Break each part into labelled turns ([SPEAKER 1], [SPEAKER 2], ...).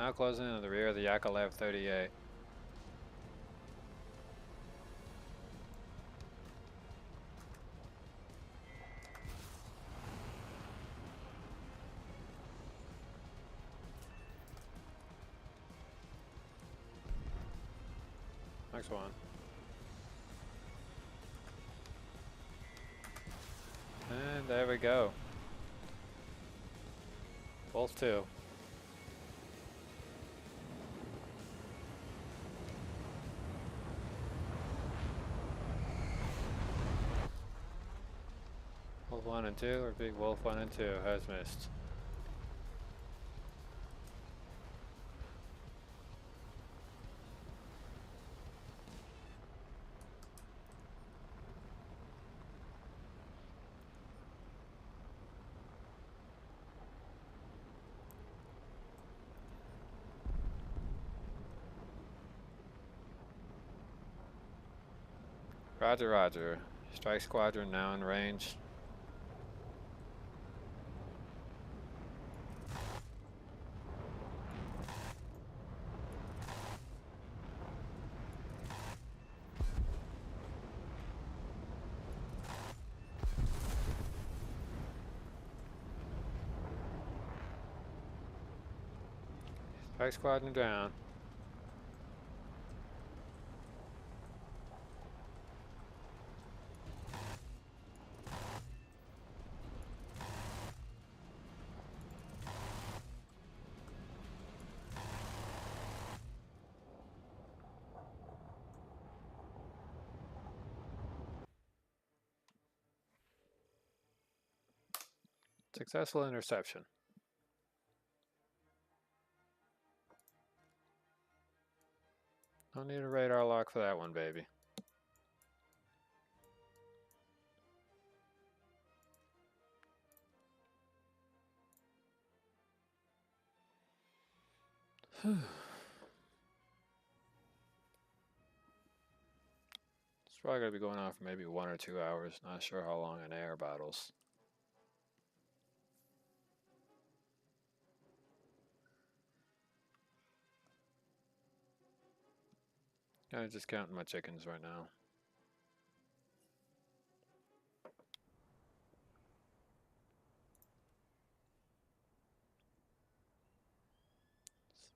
[SPEAKER 1] Now closing in on the rear of the Yakolev 38. Next one. And there we go. Both two. Wolf 1 and 2, or Big Wolf 1 and 2 has missed. Roger, roger. Strike squadron now in range. Strike squadron down. Successful interception. Don't need a radar lock for that one, baby. It's probably going to be going on for maybe 1 or 2 hours. Not sure how long in air battles. I'm just counting my chickens right now.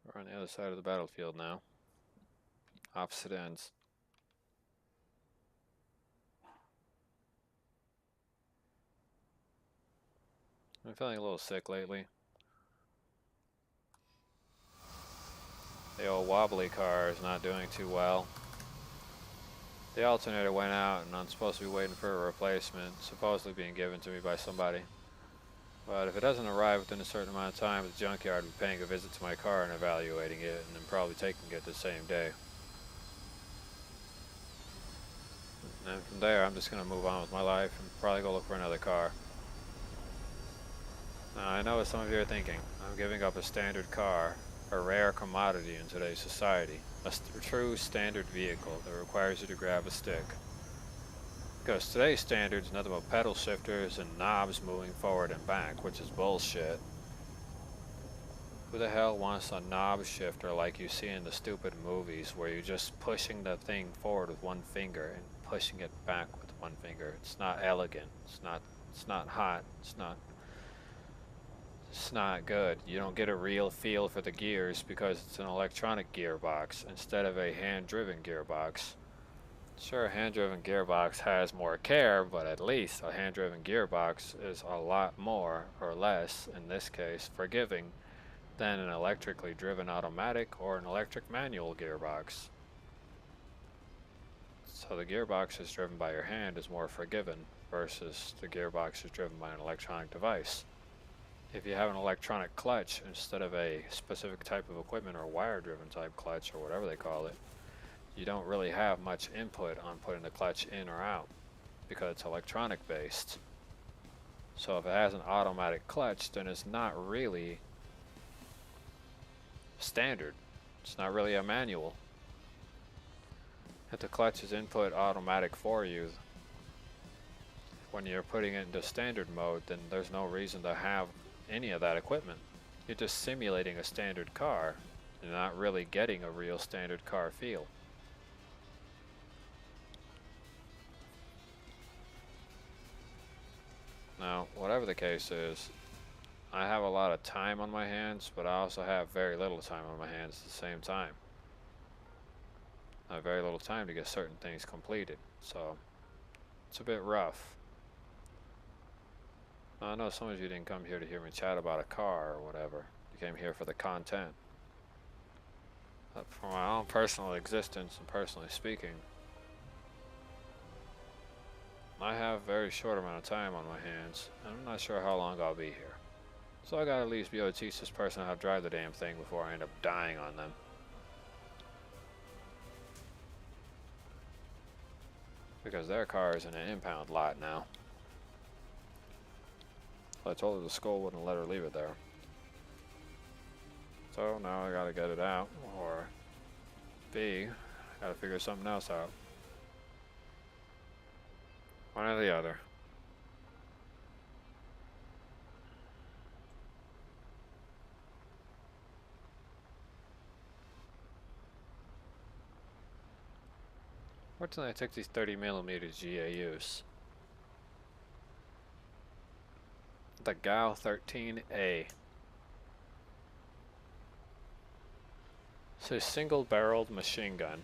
[SPEAKER 1] We're on the other side of the battlefield now. Opposite ends. I'm feeling a little sick lately. The old wobbly car is not doing too well. The alternator went out and I'm supposed to be waiting for a replacement, supposedly being given to me by somebody. But if it doesn't arrive within a certain amount of time, the junkyard will be paying a visit to my car and evaluating it, and then probably taking it the same day. And from there, I'm just going to move on with my life and probably go look for another car. Now, I know what some of you are thinking. I'm giving up a standard car, a rare commodity in today's society. A true standard vehicle that requires you to grab a stick. Because today's standard is nothing but pedal shifters and knobs moving forward and back, which is bullshit. Who the hell wants a knob shifter like you see in the stupid movies where you're just pushing the thing forward with one finger and pushing it back with one finger? It's not elegant. It's not hot. It's not good. You don't get a real feel for the gears because it's an electronic gearbox instead of a hand-driven gearbox. Sure, a hand-driven gearbox has more care, but at least a hand-driven gearbox is a lot more, or less, in this case, forgiving than an electrically driven automatic or an electric manual gearbox. So the gearbox is driven by your hand is more forgiven versus the gearbox is driven by an electronic device. If you have an electronic clutch instead of a specific type of equipment or wire-driven type clutch or whatever they call it, you don't really have much input on putting the clutch in or out because it's electronic based. So if it has an automatic clutch, then it's not really standard. It's not really a manual. If the clutch is input automatic for you, when you're putting it into standard mode, then there's no reason to have any of that equipment. You're just simulating a standard car You're not really getting a real standard car feel. Now, whatever the case is, I have a lot of time on my hands, but I also have very little time on my hands at the same time. I have very little time to get certain things completed, so it's a bit rough. Now, I know some of you didn't come here to hear me chat about a car or whatever. You came here for the content. But for my own personal existence and personally speaking, I have a very short amount of time on my hands, and I'm not sure how long I'll be here. So I gotta at least be able to teach this person how to drive the damn thing before I end up dying on them. Because their car is in an impound lot now. I told her the school wouldn't let her leave it there. So now I gotta get it out, or B, gotta figure something else out. One or the other. Fortunately, I took these 30mm GAUs. The GAU 13A. It's a single-barreled machine gun.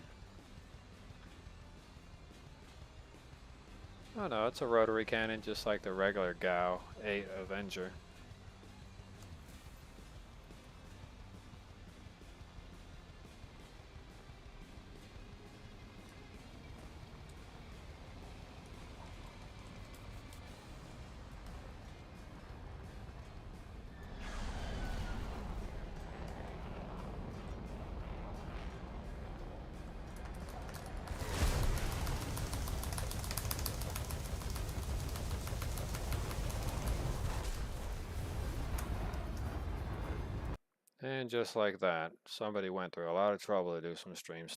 [SPEAKER 1] Oh no, it's a rotary cannon just like the regular GAU 8 Avenger. And just like that, somebody went through a lot of trouble to do some stream